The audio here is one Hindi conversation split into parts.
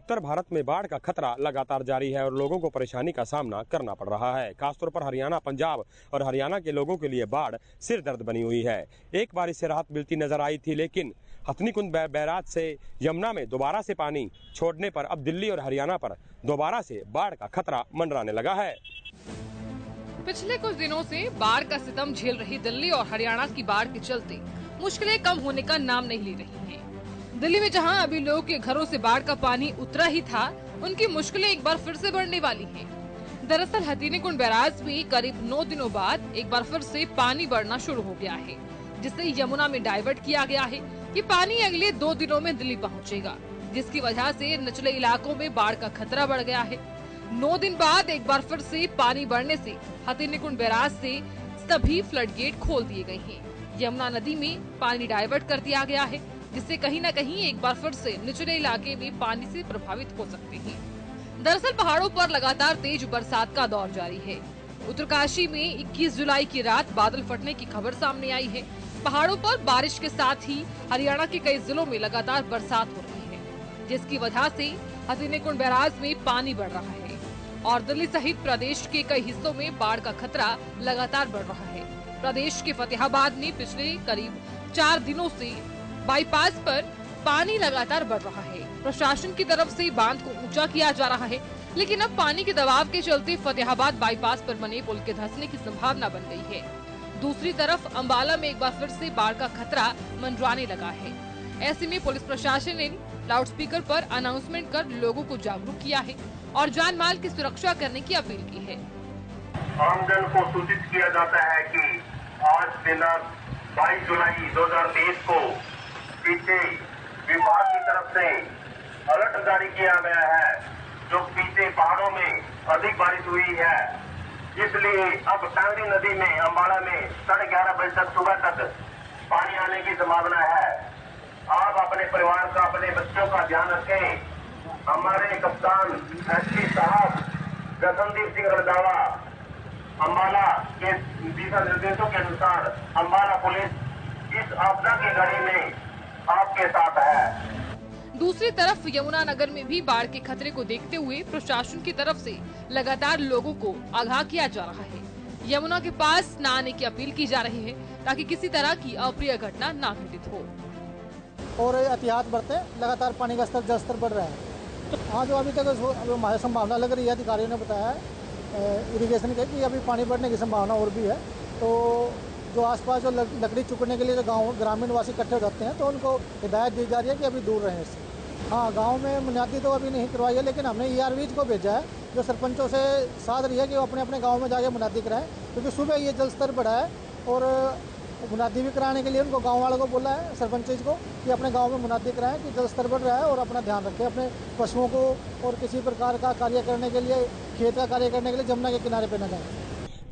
उत्तर भारत में बाढ़ का खतरा लगातार जारी है और लोगों को परेशानी का सामना करना पड़ रहा है। खासतौर पर हरियाणा, पंजाब और हरियाणा के लोगों के लिए बाढ़ सिर दर्द बनी हुई है। एक बार इससे राहत मिलती नजर आई थी, लेकिन हथनीकुंड बैराज से यमुना में दोबारा से पानी छोड़ने पर अब दिल्ली और हरियाणा पर दोबारा से बाढ़ का खतरा मंडराने लगा है। पिछले कुछ दिनों से बाढ़ का सितम झेल रही दिल्ली और हरियाणा की बाढ़ के चलते मुश्किलें कम होने का नाम नहीं ले रही हैं। दिल्ली में जहां अभी लोगों के घरों से बाढ़ का पानी उतरा ही था, उनकी मुश्किलें एक बार फिर से बढ़ने वाली हैं। दरअसल हथनीकुंड बैराज में करीब 9 दिनों बाद एक बार फिर से पानी बढ़ना शुरू हो गया है, जिसे यमुना में डाइवर्ट किया गया है कि पानी अगले 2 दिनों में दिल्ली पहुंचेगा, जिसकी वजह से निचले इलाकों में बाढ़ का खतरा बढ़ गया है। 9 दिन बाद एक बार फिर से पानी बढ़ने से हथनीकुंड बैराज से सभी फ्लड गेट खोल दिए गए हैं। यमुना नदी में पानी डाइवर्ट कर दिया गया है, जिससे कहीं न कहीं एक बार फिर से निचले इलाके में पानी से प्रभावित हो सकते हैं। दरअसल पहाड़ों पर लगातार तेज बरसात का दौर जारी है। उत्तरकाशी में 21 जुलाई की रात बादल फटने की खबर सामने आई है। पहाड़ों पर बारिश के साथ ही हरियाणा के कई जिलों में लगातार बरसात हो रही है, जिसकी वजह से हथनीकुंड बैराज में पानी बढ़ रहा है और दिल्ली सहित प्रदेश के कई हिस्सों में बाढ़ का खतरा लगातार बढ़ रहा है। प्रदेश के फतेहाबाद में पिछले करीब 4 दिनों से बाईपास पर पानी लगातार बढ़ रहा है। प्रशासन की तरफ से बांध को ऊंचा किया जा रहा है, लेकिन अब पानी के दबाव के चलते फतेहाबाद बाईपास पर बने पुल के धंसने की संभावना बन गई है। दूसरी तरफ अंबाला में एक बार फिर से बाढ़ का खतरा मंडराने लगा है। ऐसे में पुलिस प्रशासन ने लाउडस्पीकर पर अनाउंसमेंट कर लोगों को जागरूक किया है और जान माल की सुरक्षा करने की अपील की है। आमजन को सूचित किया जाता है कि आज दिनांक 22 जुलाई 2023 को पीछे विभाग की तरफ से अलर्ट जारी किया गया है, जो पीछे पहाड़ों में अधिक बारिश हुई है। इसलिए अब टांगरी नदी में अंबाला में 11:30 बजे तक सुबह तक पानी आने की संभावना है। आप अपने परिवार का, अपने बच्चों का ध्यान रखें। हमारे कप्तान एसपी साहब गगनदीप सिंह रंधावा अंबाला के दिशा निर्देशों के अनुसार अंबाला पुलिस इस आपदा की घड़ी में आपके साथ है। दूसरी तरफ यमुना नगर में भी बाढ़ के खतरे को देखते हुए प्रशासन की तरफ से लगातार लोगों को आगाह किया जा रहा है। यमुना के पास न आने की अपील की जा रही है, ताकि किसी तरह की अप्रिय घटना न घटित हो। और एहतियात बरतें, लगातार पानी का जल स्तर बढ़ रहा है। हाँ, जो अभी तक हमारी संभावना लग रही है, अधिकारियों ने बताया है इरिगेशन के कि अभी पानी बढ़ने की संभावना और भी है। तो जो आसपास जो लकड़ी चुकने के लिए जो गांव ग्रामीण वासी इकट्ठे हो जाते हैं, तो उनको हिदायत दी जा रही है कि अभी दूर रहें इससे। हाँ, गांव में बुनियादी तो अभी नहीं करवाई है, लेकिन हमने ERVs को भेजा है, जो सरपंचों से साथ रही है कि वो अपने अपने गाँव में जाके बुनियादी कराएं, क्योंकि सुबह ये जल स्तर बढ़ा है और बुनियादी भी कराने के लिए उनको गांव वालों को बोला है, सरपंच को, कि अपने गांव में बुनियादी कराएं कि जल स्तर बढ़ रहा है और अपना ध्यान रखें। अपने पशुओं को और किसी प्रकार का कार्य करने के लिए, खेत का कार्य करने के लिए जमुना के किनारे पे न जाएं।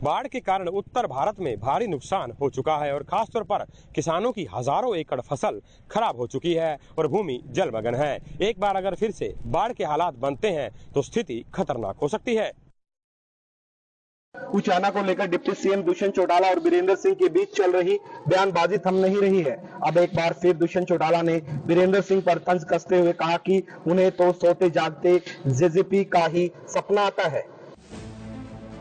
बाढ़ के कारण उत्तर भारत में भारी नुकसान हो चुका है और खासतौर पर किसानों की हजारों एकड़ फसल खराब हो चुकी है और भूमि जलमग्न है। एक बार अगर फिर से बाढ़ के हालात बनते हैं तो स्थिति खतरनाक हो सकती है। उचाना को लेकर डिप्टी सीएम दुष्यंत चौटाला और वीरेंद्र सिंह के बीच चल रही बयानबाजी थम नहीं रही है। अब एक बार फिर दुष्यंत चौटाला ने वीरेंद्र सिंह पर तंज कसते हुए कहा कि उन्हें तो सोते जागते जेजेपी का ही सपना आता है।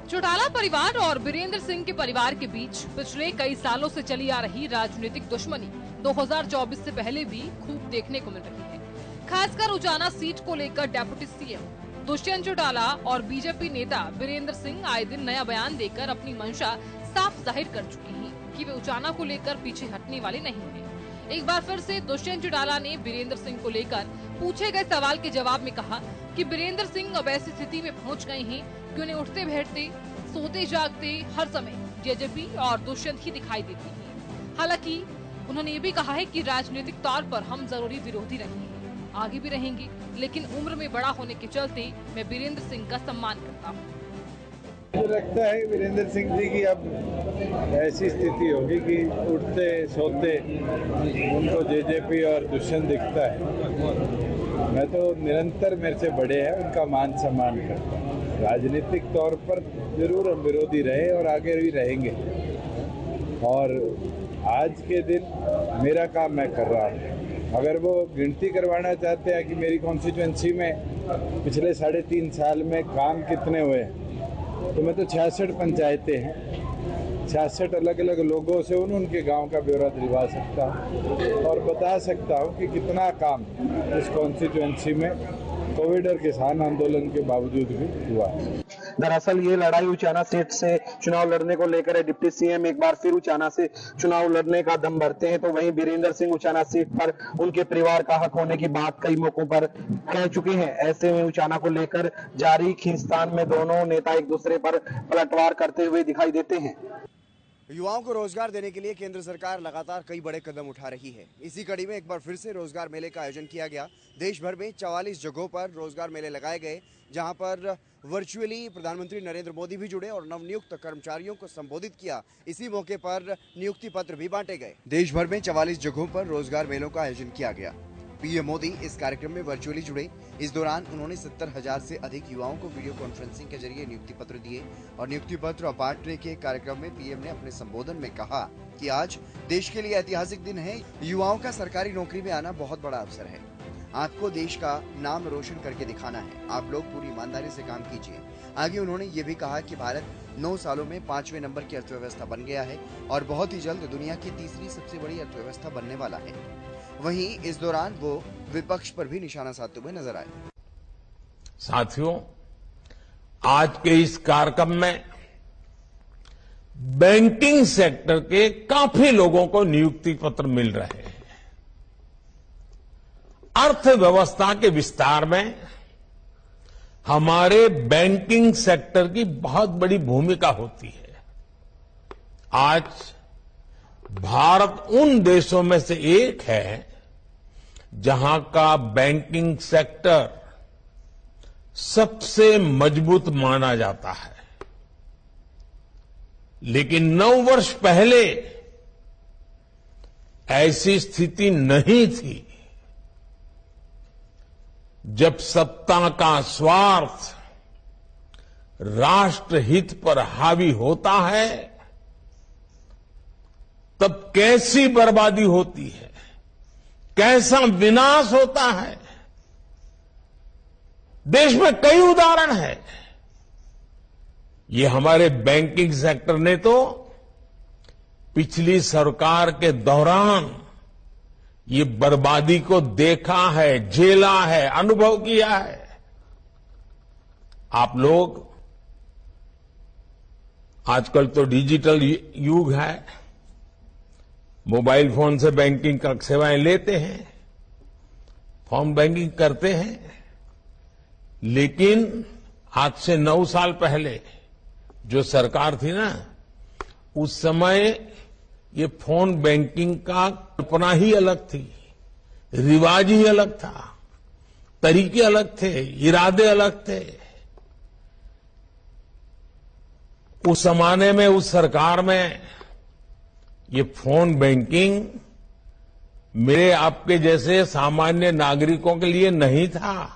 चौटाला परिवार और वीरेंद्र सिंह के परिवार के बीच पिछले कई सालों से चली आ रही राजनीतिक दुश्मनी 2024 से पहले भी खूब देखने को मिल रही है। खासकर उचाना सीट को लेकर डिप्टी सीएम दुष्यंत चौटाला और बीजेपी नेता वीरेंद्र सिंह आए दिन नया बयान देकर अपनी मंशा साफ जाहिर कर चुके हैं कि वे उचाना को लेकर पीछे हटने वाले नहीं हैं। एक बार फिर से दुष्यंत चौटाला ने वीरेंद्र सिंह को लेकर पूछे गए सवाल के जवाब में कहा कि वीरेंद्र सिंह अब ऐसी स्थिति में पहुंच गए हैं कि उन्हें उठते बैठते, सोते जागते हर समय जेजेपी और दुष्यंत ही दिखाई देती है। हालांकि उन्होंने ये भी कहा है कि राजनीतिक तौर पर हम जरूरी विरोधी रहे हैं, आगे भी रहेंगे, लेकिन उम्र में बड़ा होने के चलते मैं वीरेंद्र सिंह का सम्मान करता हूँ। मुझे लगता है वीरेंद्र सिंह जी की अब ऐसी स्थिति होगी कि उठते सोते उनको जेजेपी और दुष्यंत दिखता है। मैं तो निरंतर मेरे से बड़े हैं, उनका मान सम्मान करता हूँ। राजनीतिक तौर पर जरूर हम विरोधी रहे और आगे भी रहेंगे, और आज के दिन मेरा काम मैं कर रहा हूँ। अगर वो गिनती करवाना चाहते हैं कि मेरी कॉन्स्टिट्यूएंसी में पिछले 3.5 साल में काम कितने हुए, तो मैं तो 66 पंचायतें हैं, 66 अलग अलग लोगों से उनके गांव का ब्यौरा दिलवा सकता हूँ और बता सकता हूँ कि कितना काम इस कॉन्स्टिट्यूएंसी में कोविड और किसान आंदोलन के बावजूद भी हुआ है। दरअसल ये लड़ाई उचाना सीट से चुनाव लड़ने को लेकर है। डिप्टी सीएम एक बार फिर उचाना से चुनाव लड़ने का दम भरते हैं, तो वहीं वीरेंद्र सिंह उचाना सीट पर उनके परिवार का हक होने की बात कई मौकों पर कह चुके हैं। ऐसे में उचाना को लेकर जारी खींचतान में दोनों नेता एक दूसरे पर पलटवार करते हुए दिखाई देते हैं। युवाओं को रोजगार देने के लिए केंद्र सरकार लगातार कई बड़े कदम उठा रही है। इसी कड़ी में एक बार फिर से रोजगार मेले का आयोजन किया गया। देश भर में 44 जगहों पर रोजगार मेले लगाए गए, जहां पर वर्चुअली प्रधानमंत्री नरेंद्र मोदी भी जुड़े और नवनियुक्त कर्मचारियों को संबोधित किया। इसी मौके पर नियुक्ति पत्र भी बांटे गए। देश भर में 44 जगहों पर रोजगार मेलों का आयोजन किया गया। पीएम मोदी इस कार्यक्रम में वर्चुअली जुड़े। इस दौरान उन्होंने 70,000 से अधिक युवाओं को वीडियो कॉन्फ्रेंसिंग के जरिए नियुक्ति पत्र दिए और नियुक्ति पत्र बांटने के कार्यक्रम में पीएम ने अपने संबोधन में कहा कि आज देश के लिए ऐतिहासिक दिन है। युवाओं का सरकारी नौकरी में आना बहुत बड़ा अवसर है। आपको देश का नाम रोशन करके दिखाना है। आप लोग पूरी ईमानदारी से काम कीजिए। आगे उन्होंने ये भी कहा कि भारत 9 सालों में 5वें नंबर की अर्थव्यवस्था बन गया है और बहुत ही जल्द दुनिया की तीसरी सबसे बड़ी अर्थव्यवस्था बनने वाला है। वहीं इस दौरान वो विपक्ष पर भी निशाना साधते हुए नजर आए। साथियों, आज के इस कार्यक्रम में बैंकिंग सेक्टर के काफी लोगों को नियुक्ति पत्र मिल रहे हैं। अर्थव्यवस्था के विस्तार में हमारे बैंकिंग सेक्टर की बहुत बड़ी भूमिका होती है। आज भारत उन देशों में से एक है जहां का बैंकिंग सेक्टर सबसे मजबूत माना जाता है। लेकिन 9 वर्ष पहले ऐसी स्थिति नहीं थी। जब सत्ता का स्वार्थ राष्ट्रहित पर हावी होता है, तब कैसी बर्बादी होती है, कैसा विनाश होता है। देश में कई उदाहरण हैं। ये हमारे बैंकिंग सेक्टर ने तो पिछली सरकार के दौरान ये बर्बादी को देखा है, झेला है, अनुभव किया है। आप लोग आजकल तो डिजिटल युग है, मोबाइल फोन से बैंकिंग का सेवाएं लेते हैं, फोन बैंकिंग करते हैं। लेकिन आज से 9 साल पहले जो सरकार थी ना, उस समय ये फोन बैंकिंग का कल्पना ही अलग थी, रिवाज ही अलग था, तरीके अलग थे, इरादे अलग थे। उस जमाने में, उस सरकार में ये फोन बैंकिंग मेरे आपके जैसे सामान्य नागरिकों के लिए नहीं था,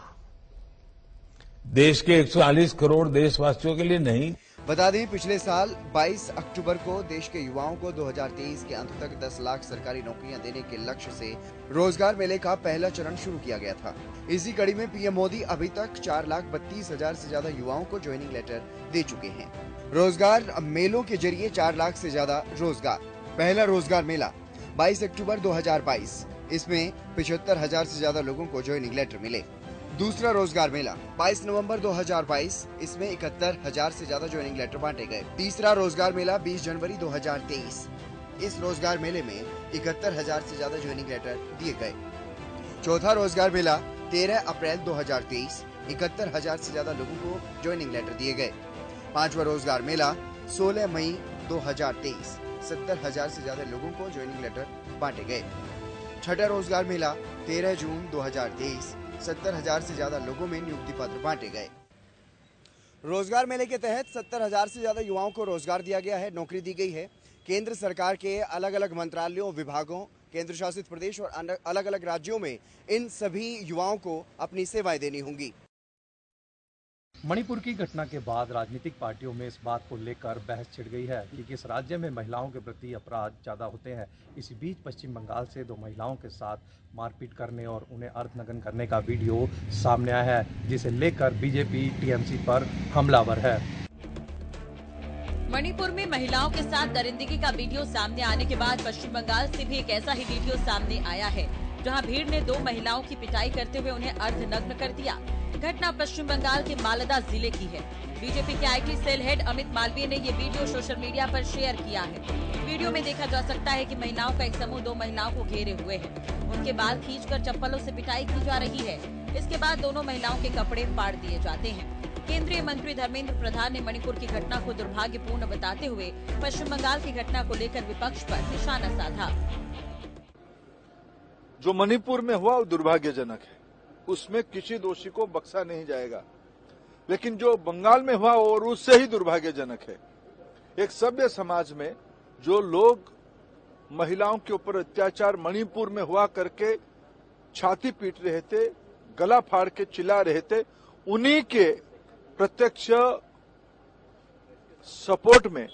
देश के 140 करोड़ देशवासियों के लिए नहीं। बता दें, पिछले साल 22 अक्टूबर को देश के युवाओं को 2023 के अंत तक 10 लाख सरकारी नौकरियां देने के लक्ष्य से रोजगार मेले का पहला चरण शुरू किया गया था। इसी कड़ी में पीएम मोदी अभी तक 4,32,000 से ज्यादा युवाओं को ज्वाइनिंग लेटर दे चुके हैं। रोजगार मेलों के जरिए 4 लाख से ज्यादा रोजगार। पहला रोजगार मेला 22 अक्टूबर 2022, इसमें 75,000 से ज्यादा लोगों को ज्वाइनिंग लेटर मिले। दूसरा रोजगार मेला 22 नवंबर 2022, इसमें 71,000 से ज्यादा ज्वाइनिंग लेटर बांटे गए। तीसरा रोजगार मेला 20 जनवरी 2023, इस रोजगार मेले में 71,000 से ज्यादा ज्वाइनिंग लेटर दिए गए। चौथा रोजगार मेला 13 अप्रैल 2023, 71,000 से ज्यादा लोगों को ज्वाइनिंग लेटर दिए गए। पांचवा रोजगार मेला 16 मई 2023, 70,000 से ज्यादा लोगों को ज्वाइनिंग लेटर बांटे गए। छठा रोजगार मेला 13 जून 2023, 70,000 से ज्यादा लोगों में नियुक्ति पत्र बांटे गए। रोजगार मेले के तहत 70,000 से ज्यादा युवाओं को रोजगार दिया गया है, नौकरी दी गई है। केंद्र सरकार के अलग अलग मंत्रालयों, विभागों, केंद्र शासित प्रदेश और अलग अलग राज्यों में इन सभी युवाओं को अपनी सेवाएं देनी होंगी। मणिपुर की घटना के बाद राजनीतिक पार्टियों में इस बात को लेकर बहस छिड़ गई है कि किस राज्य में महिलाओं के प्रति अपराध ज़्यादा होते हैं। इसी बीच पश्चिम बंगाल से 2 महिलाओं के साथ मारपीट करने और उन्हें अर्धनग्न करने का वीडियो सामने आया है, जिसे लेकर बीजेपी टीएमसी पर हमलावर है। मणिपुर में महिलाओं के साथ दरिंदगी का वीडियो सामने आने के बाद पश्चिम बंगाल से भी एक ऐसा ही वीडियो सामने आया है, जहां भीड़ ने 2 महिलाओं की पिटाई करते हुए उन्हें अर्धनग्न कर दिया। घटना पश्चिम बंगाल के मालदा जिले की है। बीजेपी के IT cell head Amit Malviya ने ये वीडियो सोशल मीडिया पर शेयर किया है। वीडियो में देखा जा सकता है कि महिलाओं का एक समूह 2 महिलाओं को घेरे हुए है। उनके बाल खींचकर चप्पलों से पिटाई की जा रही है। इसके बाद दोनों महिलाओं के कपड़े फाड़ दिए जाते हैं। केंद्रीय मंत्री धर्मेंद्र प्रधान ने मणिपुर की घटना को दुर्भाग्यपूर्ण बताते हुए पश्चिम बंगाल की घटना को लेकर विपक्ष पर निशाना साधा। जो मणिपुर में हुआ वो दुर्भाग्यजनक है, उसमें किसी दोषी को बख्शा नहीं जाएगा। लेकिन जो बंगाल में हुआ और उससे ही दुर्भाग्यजनक है। एक सभ्य समाज में जो लोग महिलाओं के ऊपर अत्याचार मणिपुर में हुआ करके छाती पीट रहे थे, गला फाड़ के चिल्ला रहे थे, उन्हीं के प्रत्यक्ष सपोर्ट में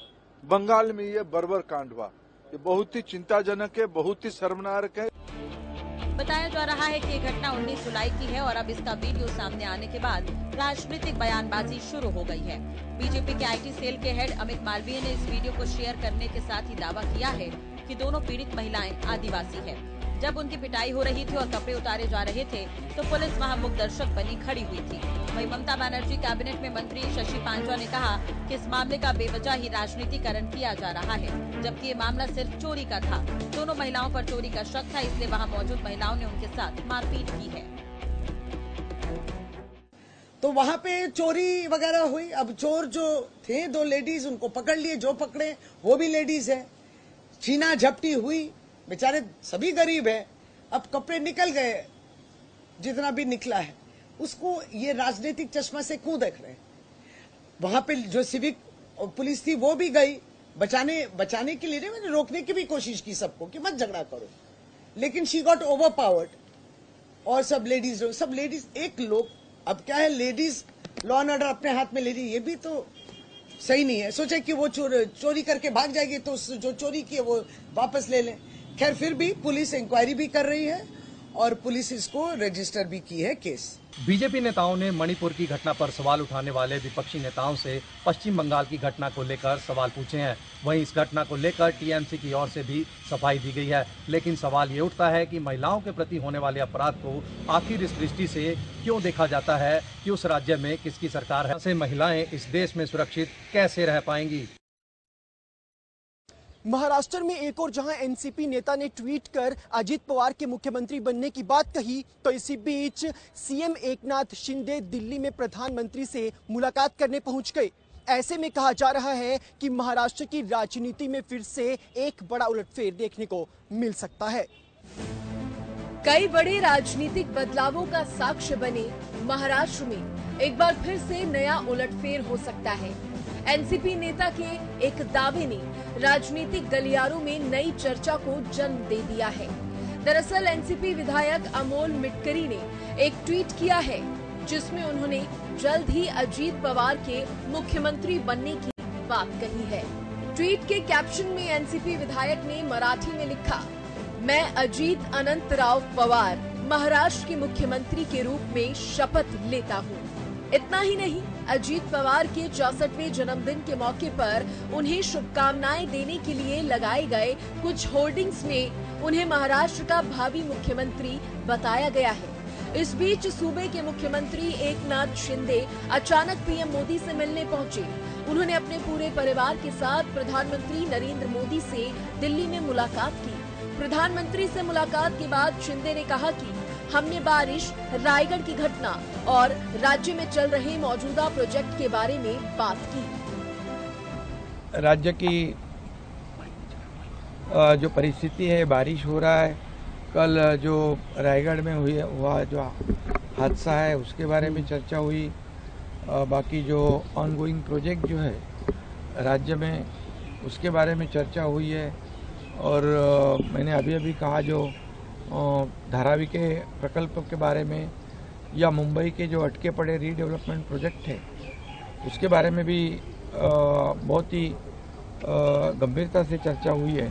बंगाल में ये बर्बर कांड हुआ। ये बहुत ही चिंताजनक है, बहुत ही शर्मनाक है। बताया जा रहा है कि ये घटना 19 जुलाई की है और अब इसका वीडियो सामने आने के बाद राजनीतिक बयानबाजी शुरू हो गई है। बीजेपी के आईटी सेल के हेड अमित मालवीय ने इस वीडियो को शेयर करने के साथ ही दावा किया है कि दोनों पीड़ित महिलाएं आदिवासी है। जब उनकी पिटाई हो रही थी और कपड़े उतारे जा रहे थे तो पुलिस वहां मूक दर्शक बनी खड़ी हुई थी। वहीं ममता बनर्जी कैबिनेट में मंत्री शशि पांचा ने कहा कि इस मामले का बेवजह ही राजनीतिकरण किया जा रहा है, जबकि ये मामला सिर्फ चोरी का था। दोनों महिलाओं पर चोरी का शक था, इसलिए वहां मौजूद महिलाओं ने उनके साथ मारपीट की है। तो वहां पे चोरी वगैरह हुई। अब चोर जो थे 2 लेडीज, उनको पकड़ लिए, जो पकड़े वो भी लेडीज है। छीना झपटी हुई, बेचारे सभी गरीब है। अब कपड़े निकल गए, जितना भी निकला है उसको ये राजनीतिक चश्मा से क्यों देख रहे हैं? वहां पे जो सिविक पुलिस थी वो भी गई बचाने के लिए। मैंने रोकने की भी कोशिश की सबको कि मत झगड़ा करो, लेकिन शी गॉट ओवर पावर्ड। और सब लेडीज एक लोग, अब क्या है, लेडीज लॉ एंड ऑर्डर अपने हाथ में ले रही, ये भी तो सही नहीं है। सोचे कि वो चोरी करके भाग जाएगी तो जो चोरी की है वो वापस ले लें। खैर, फिर भी पुलिस इंक्वायरी भी कर रही है और पुलिस इसको रजिस्टर भी की है केस। बीजेपी नेताओं ने मणिपुर की घटना पर सवाल उठाने वाले विपक्षी नेताओं से पश्चिम बंगाल की घटना को लेकर सवाल पूछे हैं। वहीं इस घटना को लेकर टीएमसी की ओर से भी सफाई दी गई है। लेकिन सवाल ये उठता है कि महिलाओं के प्रति होने वाले अपराध को आखिर इस दृष्टि से क्यों देखा जाता है कि उस राज्य में किसकी सरकार है, से महिलाएं इस देश में सुरक्षित कैसे रह पाएंगी। महाराष्ट्र में एक और जहां एनसीपी नेता ने ट्वीट कर अजित पवार के मुख्यमंत्री बनने की बात कही, तो इसी बीच सीएम एकनाथ शिंदे दिल्ली में प्रधानमंत्री से मुलाकात करने पहुंच गए। ऐसे में कहा जा रहा है कि महाराष्ट्र की राजनीति में फिर से एक बड़ा उलटफेर देखने को मिल सकता है। कई बड़े राजनीतिक बदलावों का साक्ष्य बने महाराष्ट्र में एक बार फिर से नया उलटफेर हो सकता है। एनसीपी नेता के एक दावे ने राजनीतिक गलियारों में नई चर्चा को जन्म दे दिया है। दरअसल एनसीपी विधायक अमोल मिटकरी ने एक ट्वीट किया है, जिसमें उन्होंने जल्द ही अजीत पवार के मुख्यमंत्री बनने की बात कही है। ट्वीट के कैप्शन में एनसीपी विधायक ने मराठी में लिखा, मैं अजीत अनंतराव पवार महाराष्ट्र के मुख्यमंत्री के रूप में शपथ लेता हूँ। इतना ही नहीं, अजीत पवार के 64वें जन्मदिन के मौके पर उन्हें शुभकामनाएं देने के लिए लगाए गए कुछ होर्डिंग्स में उन्हें महाराष्ट्र का भावी मुख्यमंत्री बताया गया है। इस बीच सूबे के मुख्यमंत्री एकनाथ शिंदे अचानक पीएम मोदी से मिलने पहुंचे। उन्होंने अपने पूरे परिवार के साथ प्रधानमंत्री नरेंद्र मोदी से दिल्ली में मुलाकात की। प्रधानमंत्री से मुलाकात के बाद शिंदे ने कहा कि हमने बारिश, रायगढ़ की घटना और राज्य में चल रहे मौजूदा प्रोजेक्ट के बारे में बात की। राज्य की जो परिस्थिति है, बारिश हो रहा है, कल जो रायगढ़ में हुआ जो हादसा है उसके बारे में चर्चा हुई। बाकी जो ऑनगोइंग प्रोजेक्ट जो है राज्य में उसके बारे में चर्चा हुई है। और मैंने अभी कहा जो धारावी के प्रकल्प के बारे में या मुंबई के जो अटके पड़े रीडेवलपमेंट प्रोजेक्ट है उसके बारे में भी बहुत ही गंभीरता से चर्चा हुई है।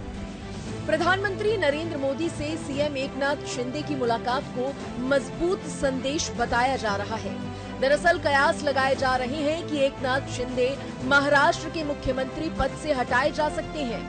प्रधानमंत्री नरेंद्र मोदी से सीएम एकनाथ शिंदे की मुलाकात को मजबूत संदेश बताया जा रहा है। दरअसल कयास लगाए जा रहे हैं कि एकनाथ शिंदे महाराष्ट्र के मुख्यमंत्री पद से हटाए जा सकते हैं।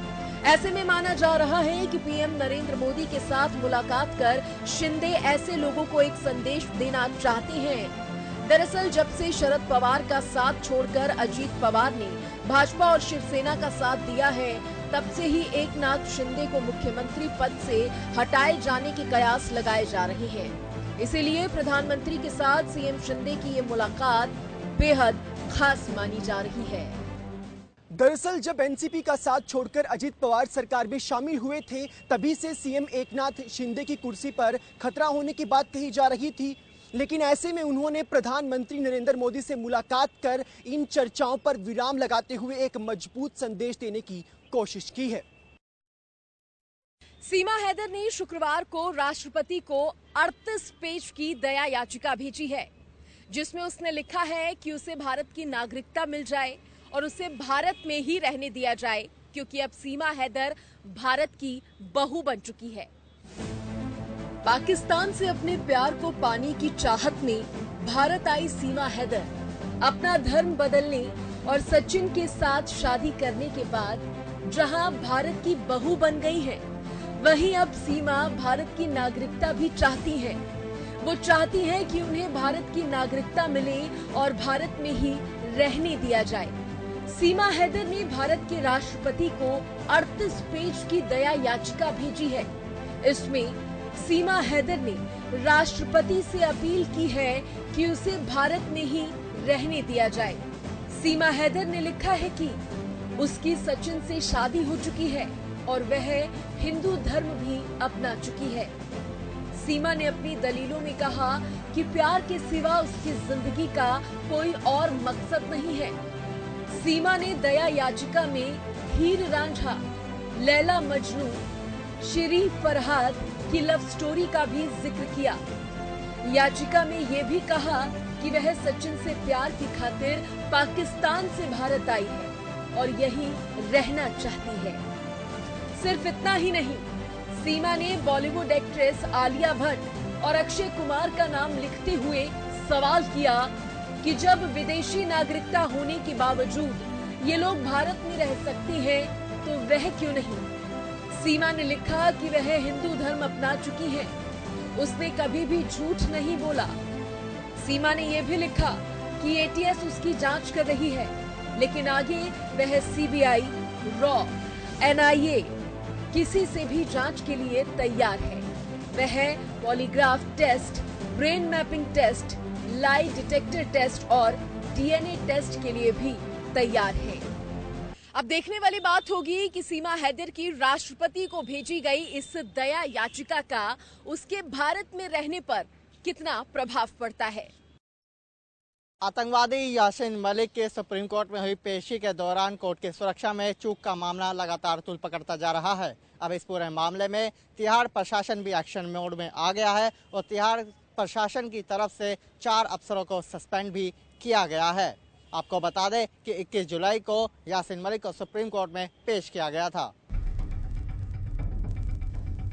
ऐसे में माना जा रहा है कि पीएम नरेंद्र मोदी के साथ मुलाकात कर शिंदे ऐसे लोगों को एक संदेश देना चाहते हैं। दरअसल जब से शरद पवार का साथ छोड़कर अजीत पवार ने भाजपा और शिवसेना का साथ दिया है, तब से ही एकनाथ शिंदे को मुख्यमंत्री पद से हटाए जाने के कयास लगाए जा रहे हैं। इसीलिए प्रधानमंत्री के साथ सीएम शिंदे की ये मुलाकात बेहद खास मानी जा रही है। दरअसल जब एनसीपी का साथ छोड़कर अजीत पवार सरकार में शामिल हुए थे, तभी से सीएम एकनाथ शिंदे की कुर्सी पर खतरा होने की बात कही जा रही थी। लेकिन ऐसे में उन्होंने प्रधानमंत्री नरेंद्र मोदी से मुलाकात कर इन चर्चाओं पर विराम लगाते हुए एक मजबूत संदेश देने की कोशिश की है। सीमा हैदर ने शुक्रवार को राष्ट्रपति को 38 पेज की दया याचिका भेजी है, जिसमें उसने लिखा है कि उसे भारत की नागरिकता मिल जाए और उसे भारत में ही रहने दिया जाए, क्योंकि अब सीमा हैदर भारत की बहू बन चुकी है। पाकिस्तान से अपने प्यार को पाने की चाहत में भारत आई सीमा हैदर अपना धर्म बदलने और सचिन के साथ शादी करने के बाद जहां भारत की बहू बन गई है, वहीं अब सीमा भारत की नागरिकता भी चाहती हैं। वो चाहती हैं कि उन्हें भारत की नागरिकता मिले और भारत में ही रहने दिया जाए। सीमा हैदर ने भारत के राष्ट्रपति को 38 पेज की दया याचिका भेजी है। इसमें सीमा हैदर ने राष्ट्रपति से अपील की है कि उसे भारत में ही रहने दिया जाए। सीमा हैदर ने लिखा है कि उसकी सचिन से शादी हो चुकी है और वह हिंदू धर्म भी अपना चुकी है। सीमा ने अपनी दलीलों में कहा कि प्यार के सिवा उसकी जिंदगी का कोई और मकसद नहीं है। सीमा ने दया याचिका में हीर रांझा, लैला मजनू, शरीफ फरहाद की लव स्टोरी का भी जिक्र किया। याचिका में ये भी कहा कि वह सचिन से प्यार की खातिर पाकिस्तान से भारत आई है और यहीं रहना चाहती है। सिर्फ इतना ही नहीं, सीमा ने बॉलीवुड एक्ट्रेस आलिया भट्ट और अक्षय कुमार का नाम लिखते हुए सवाल किया कि जब विदेशी नागरिकता होने के बावजूद ये लोग भारत में रह सकते हैं, तो वह क्यों नहीं। सीमा ने लिखा कि वह हिंदू धर्म अपना चुकी है, उसने कभी भी झूठ नहीं बोला। सीमा ने यह भी लिखा कि एटीएस उसकी जांच कर रही है, लेकिन आगे वह सीबीआई, रॉ, एनआईए किसी से भी जांच के लिए तैयार है। वह polygraph test, brain mapping test, lie detector test और डीएनए टेस्ट के लिए भी तैयार है। अब देखने वाली बात होगी कि सीमा हैदर की राष्ट्रपति को भेजी गई इस दया याचिका का उसके भारत में रहने पर कितना प्रभाव पड़ता है। आतंकवादी यासीन मलिक के सुप्रीम कोर्ट में हुई पेशी के दौरान कोर्ट की सुरक्षा में चूक का मामला लगातार तूल पकड़ता जा रहा है। अब इस पूरे मामले में तिहाड़ प्रशासन भी एक्शन मोड में आ गया है और तिहाड़ प्रशासन की तरफ से 4 अफसरों को सस्पेंड भी किया गया है। आपको बता दें कि 21 जुलाई को यासीन मलिक को सुप्रीम कोर्ट में पेश किया गया था।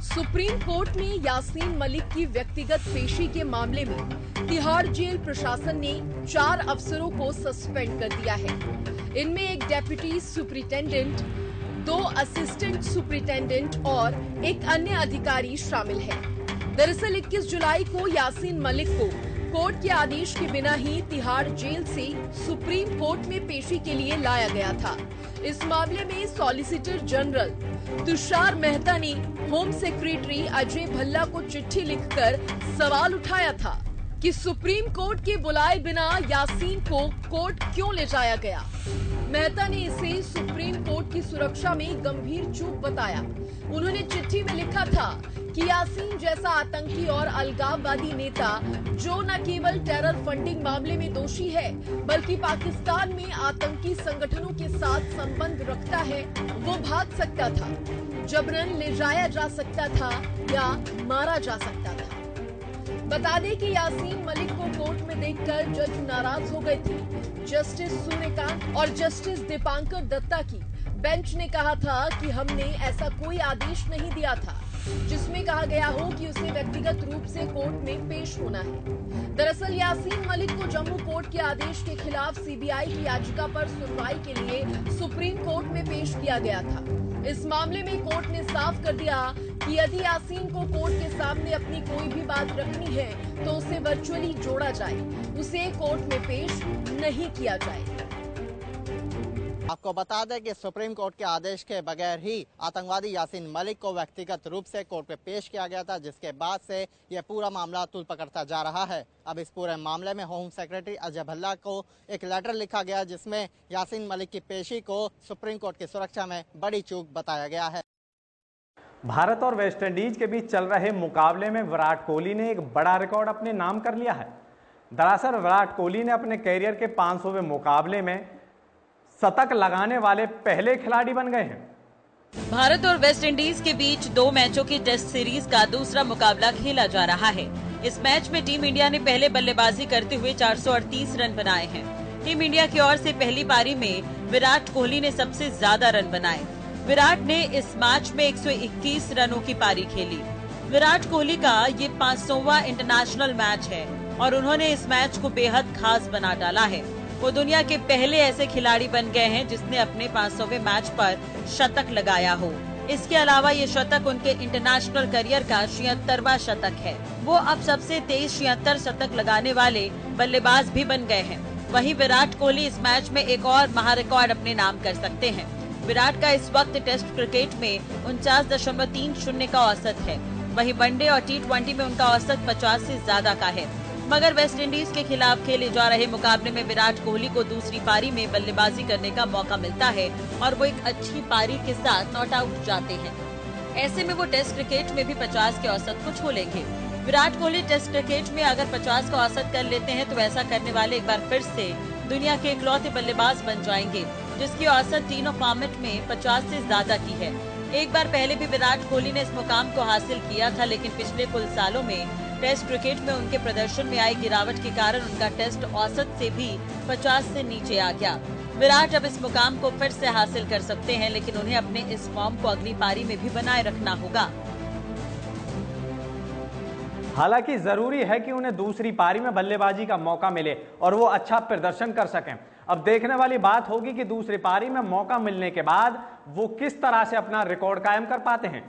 सुप्रीम कोर्ट में यासीन मलिक की व्यक्तिगत पेशी के मामले में तिहाड़ जेल प्रशासन ने 4 अफसरों को सस्पेंड कर दिया है। इनमें एक डेप्यूटी सुपरिटेंडेंट, 2 असिस्टेंट सुपरिटेंडेंट और एक अन्य अधिकारी शामिल है। दरअसल 21 जुलाई को यासीन मलिक को कोर्ट के आदेश के बिना ही तिहाड़ जेल से सुप्रीम कोर्ट में पेशी के लिए लाया गया था। इस मामले में सॉलिसिटर जनरल तुषार मेहता ने होम सेक्रेटरी अजय भल्ला को चिट्ठी लिखकर सवाल उठाया था कि सुप्रीम कोर्ट के बुलाए बिना यासीन को कोर्ट क्यों ले जाया गया। मेहता ने इसे सुप्रीम कोर्ट की सुरक्षा में गंभीर चूक बताया। उन्होंने चिट्ठी में लिखा था कि यासीन जैसा आतंकी और अलगाववादी नेता जो न केवल टेरर फंडिंग मामले में दोषी है, बल्कि पाकिस्तान में आतंकी संगठनों के साथ संबंध रखता है, वो भाग सकता था, जबरन ले जाया जा सकता था या मारा जा सकता था। बता दें कि यासीन मलिक को कोर्ट में देखकर जज नाराज हो गए थे। जस्टिस सूर्यकांत और जस्टिस दीपांकर दत्ता की बेंच ने कहा था कि हमने ऐसा कोई आदेश नहीं दिया था जिसमें कहा गया हो कि उसे व्यक्तिगत रूप से कोर्ट में पेश होना है। दरअसल यासीन मलिक को जम्मू कोर्ट के आदेश के खिलाफ सीबीआई की याचिका पर सुनवाई के लिए सुप्रीम कोर्ट में पेश किया गया था। इस मामले में कोर्ट ने साफ कर दिया कि यदि यासीन को कोर्ट के सामने अपनी कोई भी बात रखनी है तो उसे वर्चुअली जोड़ा जाए, उसे कोर्ट में पेश नहीं किया जाए। आपको बता दें कि सुप्रीम कोर्ट के आदेश के बगैर ही आतंकवादी यासीन मलिक को व्यक्तिगत रूप से कोर्ट में पेश किया गया था, जिसके बाद से यह पूरा मामला तूल पकड़ता जा रहा है। अब इस पूरे मामले में होम सेक्रेटरी अजय भल्ला को एक लेटर लिखा गया जिसमें यासीन मलिक की पेशी को सुप्रीम कोर्ट की सुरक्षा में बड़ी चूक बताया गया है। भारत और वेस्टइंडीज के बीच चल रहे मुकाबले में विराट कोहली ने एक बड़ा रिकॉर्ड अपने नाम कर लिया है। दरअसल विराट कोहली ने अपने कैरियर के 500वें मुकाबले में शतक लगाने वाले पहले खिलाड़ी बन गए हैं। भारत और वेस्ट इंडीज के बीच 2 मैचों की टेस्ट सीरीज का दूसरा मुकाबला खेला जा रहा है। इस मैच में टीम इंडिया ने पहले बल्लेबाजी करते हुए 438 रन बनाए हैं। टीम इंडिया की ओर से पहली पारी में विराट कोहली ने सबसे ज्यादा रन बनाए। विराट ने इस मैच में 121 रनों की पारी खेली। विराट कोहली का ये 500वां इंटरनेशनल मैच है और उन्होंने इस मैच को बेहद खास बना डाला है। वो दुनिया के पहले ऐसे खिलाड़ी बन गए हैं जिसने अपने 500वें मैच पर शतक लगाया हो। इसके अलावा ये शतक उनके इंटरनेशनल करियर का 76वां शतक है। वो अब सबसे तेज 76 शतक लगाने वाले बल्लेबाज भी बन गए हैं। वहीं विराट कोहली इस मैच में एक और महारिकॉर्ड अपने नाम कर सकते हैं। विराट का इस वक्त टेस्ट क्रिकेट में 49.30 का औसत है। वहीं वनडे और T20 में उनका औसत 50 से ज्यादा का है। मगर वेस्ट इंडीज के खिलाफ खेले जा रहे मुकाबले में विराट कोहली को दूसरी पारी में बल्लेबाजी करने का मौका मिलता है और वो एक अच्छी पारी के साथ नॉट आउट जाते हैं। ऐसे में वो टेस्ट क्रिकेट में भी 50 के औसत को छू लेंगे। विराट कोहली टेस्ट क्रिकेट में अगर 50 का औसत कर लेते हैं तो ऐसा करने वाले एक बार फिर से दुनिया के इकलौते बल्लेबाज बन जाएंगे जिसकी औसत तीनों फॉर्मेट में 50 से ज्यादा की है। एक बार पहले भी विराट कोहली ने इस मुकाम को हासिल किया था, लेकिन पिछले कुछ सालों में टेस्ट क्रिकेट में उनके प्रदर्शन में आई गिरावट के कारण उनका टेस्ट औसत से भी 50 से नीचे आ गया। विराट अब इस मुकाम को फिर से हासिल कर सकते हैं, लेकिन उन्हें अपने इस फॉर्म को अगली पारी में भी बनाए रखना होगा। हालांकि जरूरी है कि उन्हें दूसरी पारी में बल्लेबाजी का मौका मिले और वो अच्छा प्रदर्शन कर सकें। अब देखने वाली बात होगी कि दूसरी पारी में मौका मिलने के बाद वो किस तरह से अपना रिकॉर्ड कायम कर पाते हैं।